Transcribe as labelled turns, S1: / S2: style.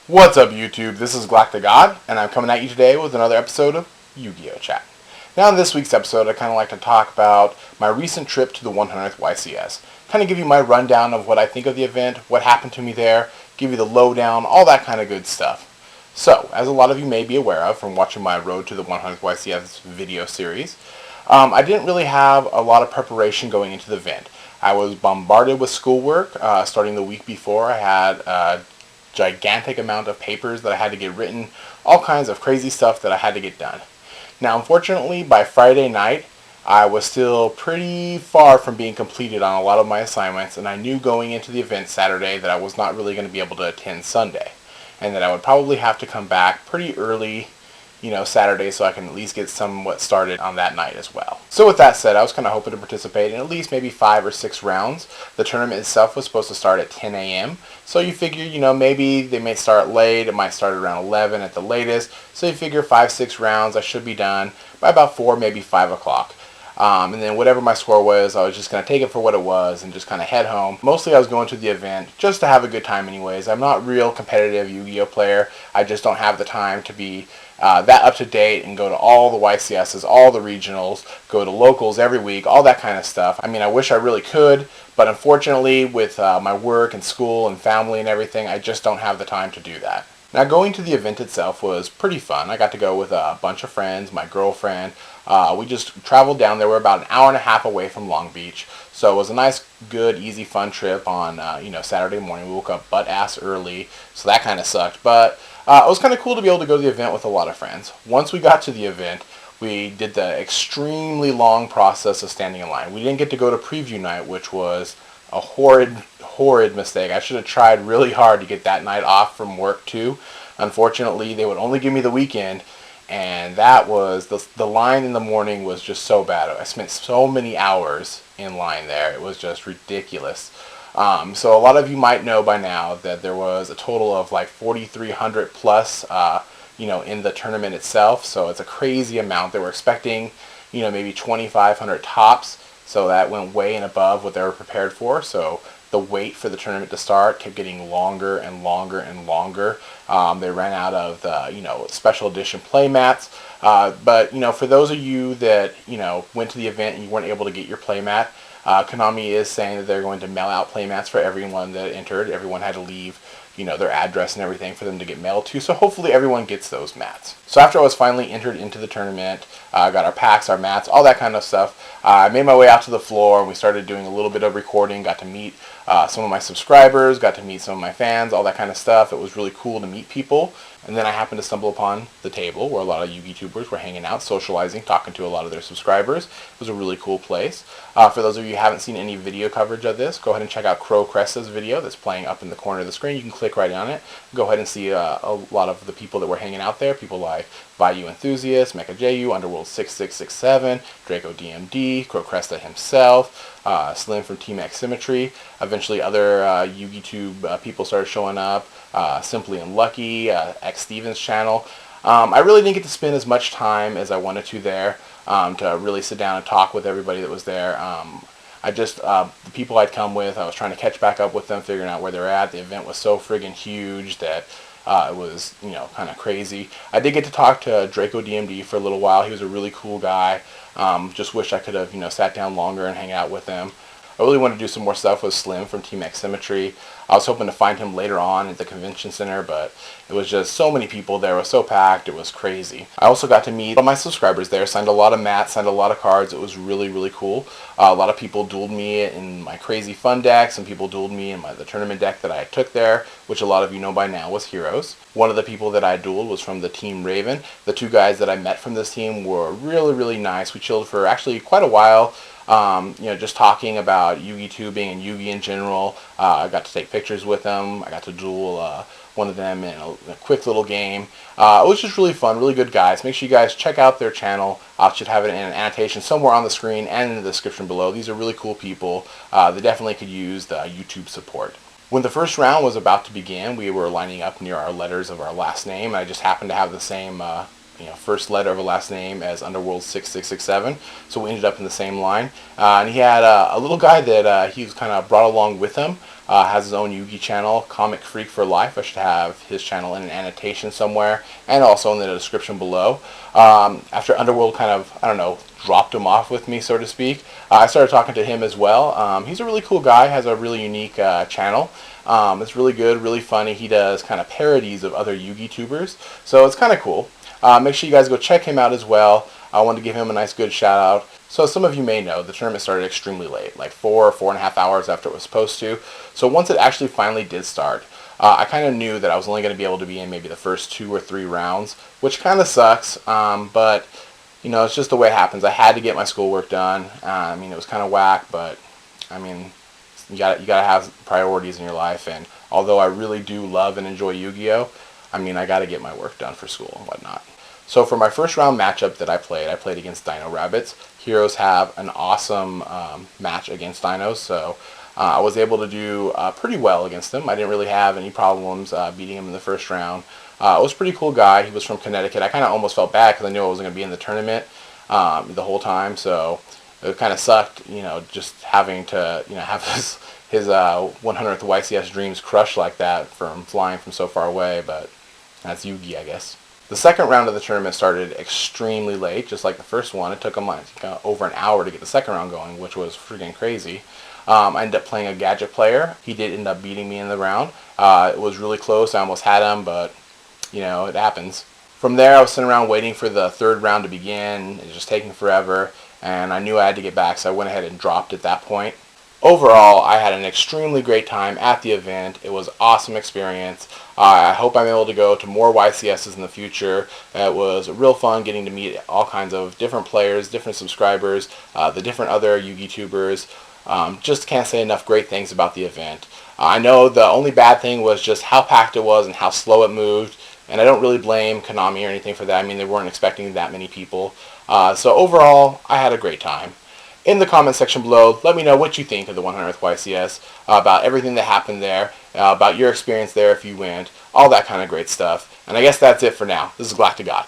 S1: What's up, YouTube? This is GalacticGod, and I'm coming at you today with another episode of Yu-Gi-Oh! Chat. Now, in this week's episode, I kind of like to talk about my recent trip to the 100th YCS. Kind of give you my rundown of what I think of the event, what happened to me there, give you the lowdown, all that kind of good stuff. So, as a lot of you may be aware of from watching my Road to the 100th YCS video series, I didn't really have a lot of preparation going into the event. I was bombarded with schoolwork starting the week before. I had gigantic amount of papers that I had to get written, all kinds of crazy stuff that I had to get done. Now, unfortunately, by Friday night, I was still pretty far from being completed on a lot of my assignments, and I knew going into the event Saturday that I was not really going to be able to attend Sunday, and that I would probably have to come back pretty early, Saturday, so I can at least get somewhat started on that night as well. So with that said, I was kind of hoping to participate in at least maybe 5 or 6 rounds. The tournament itself was supposed to start at 10 a.m. So you figure, maybe they may start late. It might start around 11 at the latest. So you figure 5-6 rounds, I should be done by about 4, maybe 5 o'clock. And then whatever my score was, I was just going to take it for what it was and just kind of head home. Mostly I was going to the event just to have a good time anyways. I'm not a real competitive Yu-Gi-Oh player. I just don't have the time to be that up to date and go to all the YCSs, all the regionals, go to locals every week, all that kind of stuff. I mean, I wish I really could, but unfortunately with my work and school and family and everything, I just don't have the time to do that. Now, going to the event itself was pretty fun. I got to go with a bunch of friends, my girlfriend. We just traveled down there. We're about an hour and a half away from Long Beach. So it was a nice, good, easy, fun trip on, Saturday morning. We woke up butt-ass early, so that kind of sucked. But it was kind of cool to be able to go to the event with a lot of friends. Once we got to the event, we did the extremely long process of standing in line. We didn't get to go to preview night, which was a horrid mistake. I should have tried really hard to get that night off from work too. Unfortunately, they would only give me the weekend, and that was the line in the morning was just so bad. I spent so many hours in line there. It was just ridiculous. So a lot of you might know by now that there was a total of like 4,300 plus in the tournament itself. So it's a crazy amount. They were expecting maybe 2,500 tops. So that went way and above what they were prepared for. So the wait for the tournament to start kept getting longer and longer and longer. They ran out of the special edition play mats. But for those of you that went to the event and you weren't able to get your play mat, Konami is saying that they're going to mail out play mats for everyone that entered. Everyone had to leave their address and everything for them to get mailed to. So hopefully everyone gets those mats. So after I was finally entered into the tournament, got our packs, our mats, all that kind of stuff, I made my way out to the floor and we started doing a little bit of recording, got to meet some of my subscribers, got to meet some of my fans, all that kind of stuff. It was really cool to meet people. And then I happened to stumble upon the table where a lot of YouTubers were hanging out, socializing, talking to a lot of their subscribers. It was a really cool place. For those of you who haven't seen any video coverage of this, go ahead and check out ChroahCresta's video that's playing up in the corner of the screen. You can click right on it. Go ahead and see a lot of the people that were hanging out there. People like Vayu Enthusiast, Mecha JU, Underworld 6667, Draco DMD, ChroahCresta himself, Slim from Team Symmetry. Eventually other YouTube people started showing up. Simply Unlucky, X Stevens channel. I really didn't get to spend as much time as I wanted to there to really sit down and talk with everybody that was there. The people I'd come with, I was trying to catch back up with them, figuring out where they're at. The event was so friggin' huge that it was, kind of crazy. I did get to talk to Draco DMD for a little while. He was a really cool guy. Just wish I could have, sat down longer and hang out with him. I really wanted to do some more stuff with Slim from Team Symmetry. I was hoping to find him later on at the convention center, but it was just so many people there. It was so packed. It was crazy. I also got to meet all my subscribers there, signed a lot of mats, signed a lot of cards. It was really, really cool. A lot of people dueled me in my crazy fun deck. Some people dueled me in the tournament deck that I took there, which a lot of you know by now was Heroes. One of the people that I dueled was from TheTeamRaven. The 2 guys that I met from this team were really, really nice. We chilled for actually quite a while. Just talking about Yu-Gi tubing and Yu-Gi in general. I got to take pictures with them. I got to duel one of them in a quick little game. It was just really fun, really good guys. Make sure you guys check out their channel. I should have it in an annotation somewhere on the screen and in the description below. These are really cool people. They definitely could use the YouTube support. When the first round was about to begin, we were lining up near our letters of our last name. I just happened to have the same first letter of a last name as Underworld 6667, so we ended up in the same line. And he had a little guy that he was kind of brought along with him. Has his own Yugi channel, Comic Freak for Life. I should have his channel in an annotation somewhere, and also in the description below. After Underworld kind of, I don't know, dropped him off with me, so to speak, I started talking to him as well. He's a really cool guy, has a really unique channel. It's really good, really funny. He does kind of parodies of other Yugi tubers, so it's kind of cool. Make sure you guys go check him out as well. I wanted to give him a nice good shout out. So some of you may know the tournament started extremely late, like 4.5 hours after it was supposed to. So once it actually finally did start, I kind of knew that I was only going to be able to be in maybe the first 2 or 3 rounds, which kind of sucks. But it's just the way it happens. I had to get my schoolwork done. It was kind of whack, but you gotta have priorities in your life. And although I really do love and enjoy Yu-Gi-Oh, I gotta get my work done for school and whatnot. So for my first round matchup that I played against Dino Rabbits. Heroes have an awesome match against Dinos, so I was able to do pretty well against him. I didn't really have any problems beating him in the first round. It was a pretty cool guy. He was from Connecticut. I kind of almost felt bad because I knew I wasn't going to be in the tournament the whole time, so it kind of sucked, just having to have his 100th YCS dreams crushed like that from flying from so far away, but that's Yugi, I guess. The second round of the tournament started extremely late, just like the first one. It took him over an hour to get the second round going, which was freaking crazy. I ended up playing a gadget player. He did end up beating me in the round. It was really close. I almost had him, but, it happens. From there, I was sitting around waiting for the third round to begin. It was just taking forever, and I knew I had to get back, so I went ahead and dropped at that point. Overall, I had an extremely great time at the event. It was an awesome experience. I hope I'm able to go to more YCSs in the future. It was real fun getting to meet all kinds of different players, different subscribers, the different other Yugi tubers. Just can't say enough great things about the event. I know the only bad thing was just how packed it was and how slow it moved. And I don't really blame Konami or anything for that. They weren't expecting that many people. So overall, I had a great time. In the comment section below, let me know what you think of the 100th YCS, about everything that happened there, about your experience there if you went, all that kind of great stuff. And I guess that's it for now. This is GalacticGod.